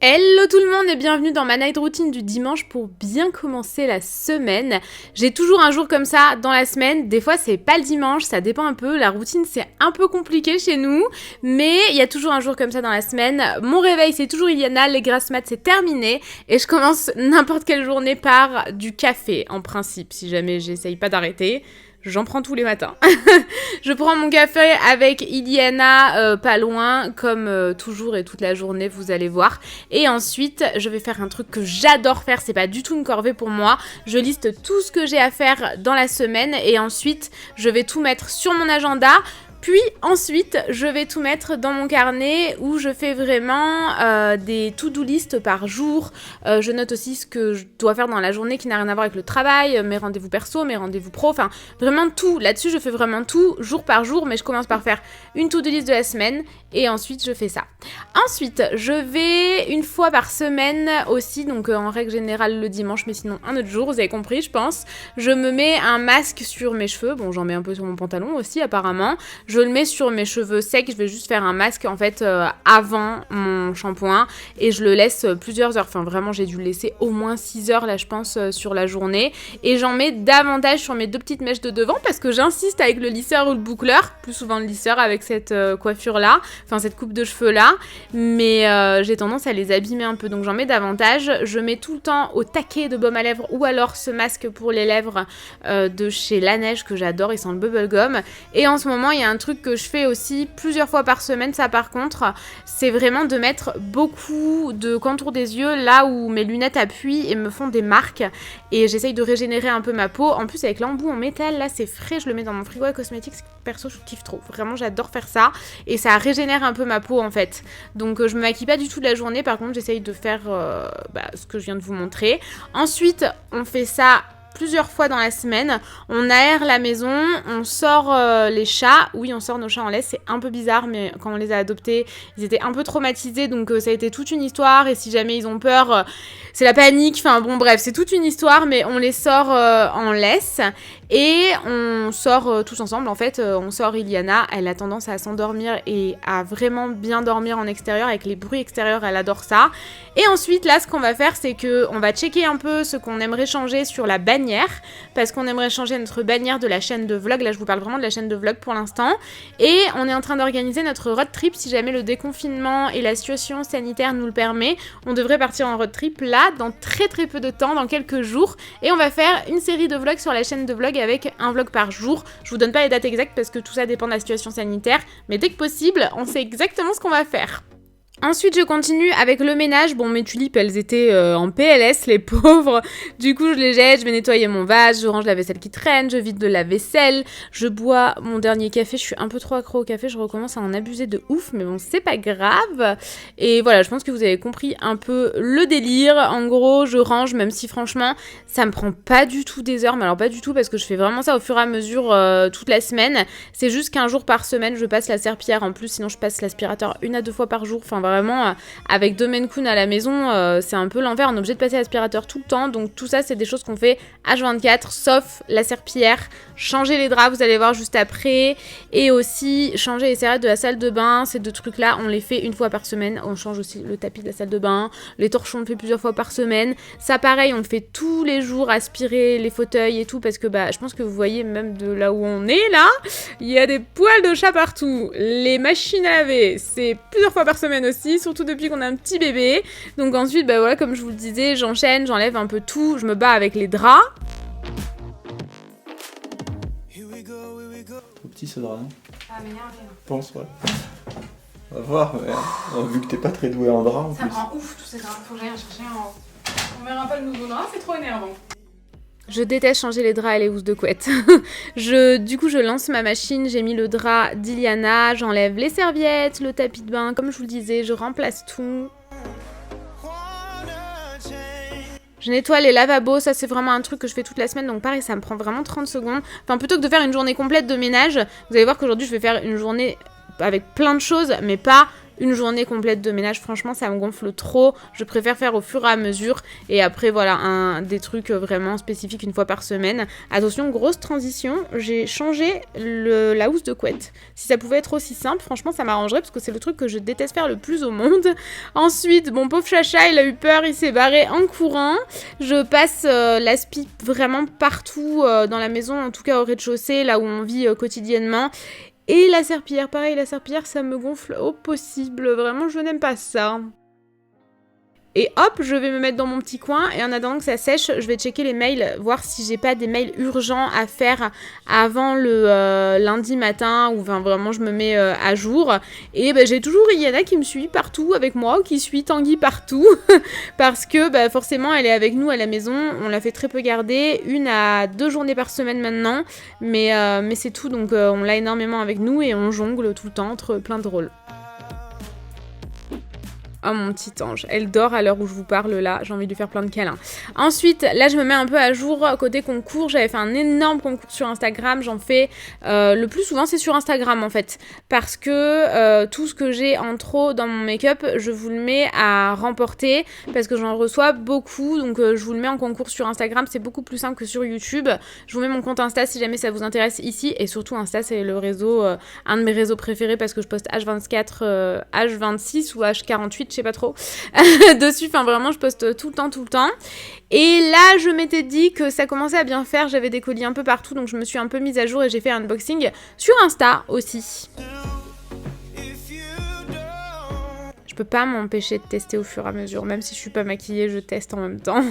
Hello tout le monde et bienvenue dans ma night routine du dimanche pour bien commencer la semaine. J'ai toujours un jour comme ça dans la semaine, des fois c'est pas le dimanche, ça dépend un peu, la routine c'est un peu compliqué chez nous, mais il y a toujours un jour comme ça dans la semaine. Mon réveil c'est toujours Iliana, les grasses mat c'est terminé et je commence n'importe quelle journée par du café en principe, si jamais j'essaye pas d'arrêter. J'en prends tous les matins. Je prends mon café avec Iliana, pas loin, comme toujours et toute la journée, vous allez voir. Et ensuite, je vais faire un truc que j'adore faire, c'est pas du tout une corvée pour moi. Je liste tout ce que j'ai à faire dans la semaine et ensuite, je vais tout mettre sur mon agenda. Puis ensuite, je vais tout mettre dans mon carnet où je fais vraiment des to-do list par jour. Je note aussi ce que je dois faire dans la journée qui n'a rien à voir avec le travail, mes rendez-vous perso, mes rendez-vous pro, enfin vraiment tout. Là-dessus, je fais vraiment tout jour par jour, mais je commence par faire une to-do list de la semaine et ensuite je fais ça. Ensuite, je vais une fois par semaine aussi, donc en règle générale le dimanche, mais sinon un autre jour, vous avez compris, je pense. Je me mets un masque sur mes cheveux, bon j'en mets un peu sur mon pantalon aussi apparemment. Je le mets sur mes cheveux secs, je vais juste faire un masque en fait avant mon shampoing et je le laisse plusieurs heures, enfin vraiment j'ai dû le laisser au moins 6 heures là je pense sur la journée et j'en mets davantage sur mes deux petites mèches de devant parce que j'insiste avec le lisseur ou le boucleur, plus souvent le lisseur avec cette coiffure là, enfin cette coupe de cheveux là, mais j'ai tendance à les abîmer un peu donc j'en mets davantage. Je mets tout le temps au taquet de baume à lèvres ou alors ce masque pour les lèvres de chez La Neige que j'adore, il sent le bubblegum et en ce moment il y a un truc que je fais aussi plusieurs fois par semaine, ça par contre, c'est vraiment de mettre beaucoup de contour des yeux là où mes lunettes appuient et me font des marques et j'essaye de régénérer un peu ma peau. En plus avec l'embout en métal, là c'est frais, je le mets dans mon frigo à cosmétiques, perso je kiffe trop, vraiment j'adore faire ça et ça régénère un peu ma peau en fait. Donc je me maquille pas du tout de la journée, par contre j'essaye de faire ce que je viens de vous montrer. Ensuite on fait ça plusieurs fois dans la semaine, on aère la maison, on sort les chats, oui on sort nos chats en laisse, c'est un peu bizarre mais quand on les a adoptés, ils étaient un peu traumatisés donc ça a été toute une histoire et si jamais ils ont peur, c'est la panique, enfin bon bref, c'est toute une histoire mais on les sort en laisse et on sort tous ensemble en fait, on sort Iliana, elle a tendance à s'endormir et à vraiment bien dormir en extérieur avec les bruits extérieurs, elle adore ça. Et ensuite là ce qu'on va faire c'est que on va checker un peu ce qu'on aimerait changer sur la bannière parce qu'on aimerait changer notre bannière de la chaîne de vlog, là je vous parle vraiment de la chaîne de vlog pour l'instant et on est en train d'organiser notre road trip si jamais le déconfinement et la situation sanitaire nous le permet, on devrait partir en road trip là dans très très peu de temps, dans quelques jours et on va faire une série de vlogs sur la chaîne de vlog avec un vlog par jour. Je vous donne pas les dates exactes parce que tout ça dépend de la situation sanitaire mais dès que possible on sait exactement ce qu'on va faire. Ensuite, je continue avec le ménage. Bon, mes tulipes, elles étaient en PLS, les pauvres. Du coup, je les jette, je vais nettoyer mon vase, je range la vaisselle qui traîne, je vide de la vaisselle, je bois mon dernier café. Je suis un peu trop accro au café, je recommence à en abuser de ouf, mais bon, c'est pas grave. Et voilà, je pense que vous avez compris un peu le délire. En gros, je range, même si franchement, ça me prend pas du tout des heures, mais alors pas du tout parce que je fais vraiment ça au fur et à mesure toute la semaine. C'est juste qu'un jour par semaine, je passe la serpillière en plus, sinon je passe l'aspirateur 1 à 2 fois par jour. Enfin, vraiment, avec 2 Maine Coon à la maison, c'est un peu l'envers, on est obligé de passer l'aspirateur tout le temps, donc tout ça c'est des choses qu'on fait H24, sauf la serpillière, changer les draps, vous allez voir juste après, et aussi changer les serviettes de la salle de bain, ces deux trucs là, on les fait une fois par semaine, on change aussi le tapis de la salle de bain, les torchons on le fait plusieurs fois par semaine, ça pareil, on le fait tous les jours, aspirer les fauteuils et tout, parce que je pense que vous voyez même de là où on est là, il y a des poils de chat partout, les machines à laver, c'est plusieurs fois par semaine aussi, surtout depuis qu'on a un petit bébé. Donc ensuite, voilà, comme je vous le disais, j'enchaîne, j'enlève un peu tout, je me bats avec les draps. Trop petit ce drap, non? Ah mais rien. Je pense, ouais. On va voir, mais vu que t'es pas très doué en drap en ça plus. Ça rend ouf tous ces draps, faut que j'aille chercher en haut. On verra pas le nouveau drap, c'est trop énervant. Je déteste changer les draps et les housses de couette. Du coup, je lance ma machine, j'ai mis le drap d'Iliana, j'enlève les serviettes, le tapis de bain, comme je vous le disais, je remplace tout. Je nettoie les lavabos, ça c'est vraiment un truc que je fais toute la semaine, donc pareil, ça me prend vraiment 30 secondes. Enfin, plutôt que de faire une journée complète de ménage, vous allez voir qu'aujourd'hui, je vais faire une journée avec plein de choses, mais pas une journée complète de ménage, franchement ça me gonfle trop, je préfère faire au fur et à mesure et après voilà des trucs vraiment spécifiques une fois par semaine. Attention, grosse transition, j'ai changé la housse de couette. Si ça pouvait être aussi simple, franchement ça m'arrangerait parce que c'est le truc que je déteste faire le plus au monde. Ensuite, mon pauvre Chacha, il a eu peur, il s'est barré en courant. Je passe l'aspi vraiment partout dans la maison, en tout cas au rez-de-chaussée, là où on vit quotidiennement. Et la serpillière, pareil, la serpillière, ça me gonfle au possible. Vraiment, je n'aime pas ça. Et hop, je vais me mettre dans mon petit coin et en attendant que ça sèche, je vais checker les mails, voir si j'ai pas des mails urgents à faire avant le lundi matin ou vraiment je me mets à jour. Et j'ai toujours Iliana qui me suit partout avec moi, qui suit Tanguy partout parce que forcément elle est avec nous à la maison, on l'a fait très peu garder, 1 à 2 journées par semaine maintenant, mais c'est tout, donc on l'a énormément avec nous et on jongle tout le temps entre plein de rôles. Oh mon petit ange, elle dort à l'heure où je vous parle là, j'ai envie de lui faire plein de câlins. Ensuite, là je me mets un peu à jour côté concours, j'avais fait un énorme concours sur Instagram, j'en fais le plus souvent c'est sur Instagram en fait, parce que tout ce que j'ai en trop dans mon make-up, je vous le mets à remporter, parce que j'en reçois beaucoup, donc je vous le mets en concours sur Instagram, c'est beaucoup plus simple que sur YouTube. Je vous mets mon compte Insta si jamais ça vous intéresse ici, et surtout Insta c'est le réseau, un de mes réseaux préférés parce que je poste H24, H26 ou H48, je sais pas trop, dessus, enfin vraiment je poste tout le temps. Et là je m'étais dit que ça commençait à bien faire, j'avais des colis un peu partout, donc je me suis un peu mise à jour et j'ai fait un unboxing sur Insta aussi. Je peux pas m'empêcher de tester au fur et à mesure, même si je suis pas maquillée, je teste en même temps.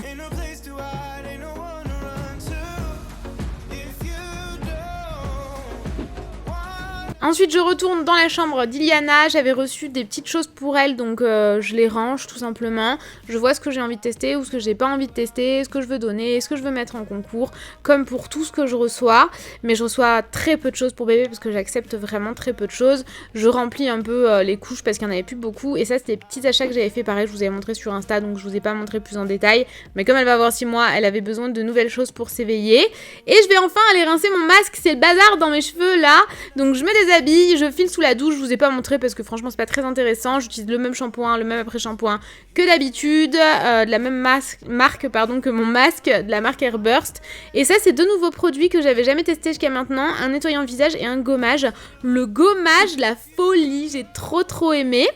Ensuite, je retourne dans la chambre d'Iliana. J'avais reçu des petites choses pour elle, donc je les range tout simplement. Je vois ce que j'ai envie de tester ou ce que j'ai pas envie de tester, ce que je veux donner, ce que je veux mettre en concours, comme pour tout ce que je reçois. Mais je reçois très peu de choses pour bébé parce que j'accepte vraiment très peu de choses. Je remplis un peu les couches parce qu'il n'y en avait plus beaucoup. Et ça, c'est des petits achats que j'avais fait. Pareil, je vous avais montré sur Insta, donc je vous ai pas montré plus en détail. Mais comme elle va avoir 6 mois, elle avait besoin de nouvelles choses pour s'éveiller. Et je vais enfin aller rincer mon masque. C'est le bazar dans mes cheveux là. Donc je mets des habits, je file sous la douche, je vous ai pas montré parce que franchement c'est pas très intéressant, j'utilise le même shampoing, le même après-shampoing que d'habitude, de la même marque que mon masque, de la marque Airburst. Et ça c'est 2 nouveaux produits que j'avais jamais testés jusqu'à maintenant, un nettoyant visage et un gommage. Le gommage, la folie, j'ai trop aimé.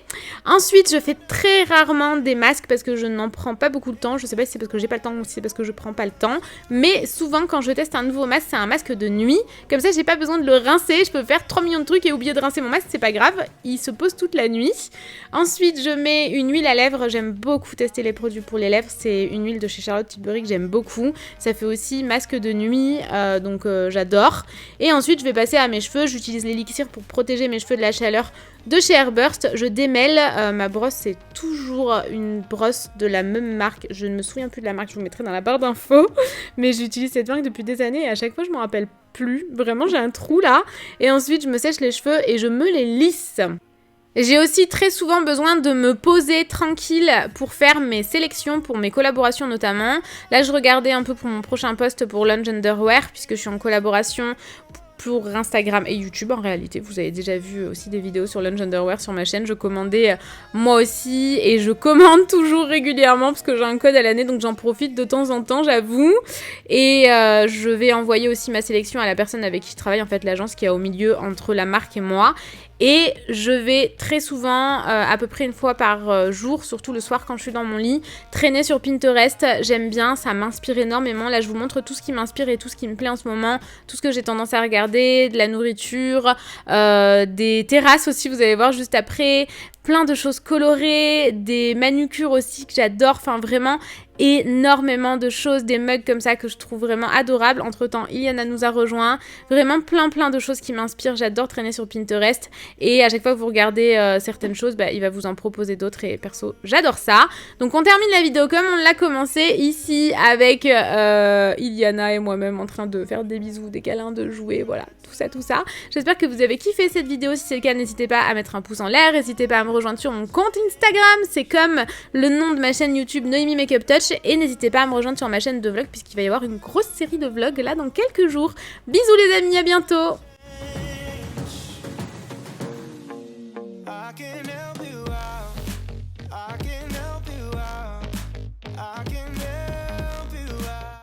Ensuite je fais très rarement des masques parce que je n'en prends pas beaucoup de temps, je sais pas si c'est parce que j'ai pas le temps ou si c'est parce que je prends pas le temps, mais souvent quand je teste un nouveau masque, c'est un masque de nuit, comme ça j'ai pas besoin de le rincer, je peux faire 3 millions de trucs et oublier de rincer mon masque, c'est pas grave, il se pose toute la nuit. Ensuite je mets une huile à lèvres, j'aime beaucoup tester les produits pour les lèvres, c'est une huile de chez Charlotte Tilbury que j'aime beaucoup, ça fait aussi masque de nuit, donc j'adore. Et ensuite je vais passer à mes cheveux, j'utilise l'élixir pour protéger mes cheveux de la chaleur de chez Airburst, je démêle, ma brosse c'est toujours une brosse de la même marque, je ne me souviens plus de la marque, je vous mettrai dans la barre d'infos, mais j'utilise cette marque depuis des années et à chaque fois je m'en rappelle plus, vraiment j'ai un trou là, et ensuite je me sèche les cheveux et je me les lisse. J'ai aussi très souvent besoin de me poser tranquille pour faire mes sélections, pour mes collaborations notamment. Là je regardais un peu pour mon prochain post pour Lunch Underwear puisque je suis en collaboration pour Instagram et YouTube en réalité. Vous avez déjà vu aussi des vidéos sur Lunch Underwear sur ma chaîne. Je commandais moi aussi et je commande toujours régulièrement parce que j'ai un code à l'année donc j'en profite de temps en temps, j'avoue. Et je vais envoyer aussi ma sélection à la personne avec qui je travaille, en fait l'agence qui est au milieu entre la marque et moi. Et je vais très souvent, à peu près une fois par jour, surtout le soir quand je suis dans mon lit, traîner sur Pinterest. J'aime bien, ça m'inspire énormément. Là, je vous montre tout ce qui m'inspire et tout ce qui me plaît en ce moment, tout ce que j'ai tendance à regarder, de la nourriture, des terrasses aussi, vous allez voir juste après, plein de choses colorées, des manucures aussi que j'adore, enfin vraiment énormément de choses, des mugs comme ça que je trouve vraiment adorables. Entre temps, Iliana nous a rejoint, vraiment plein de choses qui m'inspirent, j'adore traîner sur Pinterest et à chaque fois que vous regardez certaines choses, il va vous en proposer d'autres et perso, j'adore ça. Donc on termine la vidéo comme on l'a commencé ici avec Iliana et moi-même en train de faire des bisous, des câlins, de jouer, voilà, tout ça. J'espère que vous avez kiffé cette vidéo, si c'est le cas, n'hésitez pas à mettre un pouce en l'air, n'hésitez pas à me rejoindre sur mon compte Instagram, c'est comme le nom de ma chaîne YouTube Noémie Makeup Touch. Et n'hésitez pas à me rejoindre sur ma chaîne de vlog puisqu'il va y avoir une grosse série de vlogs là dans quelques jours. Bisous les amis, à bientôt.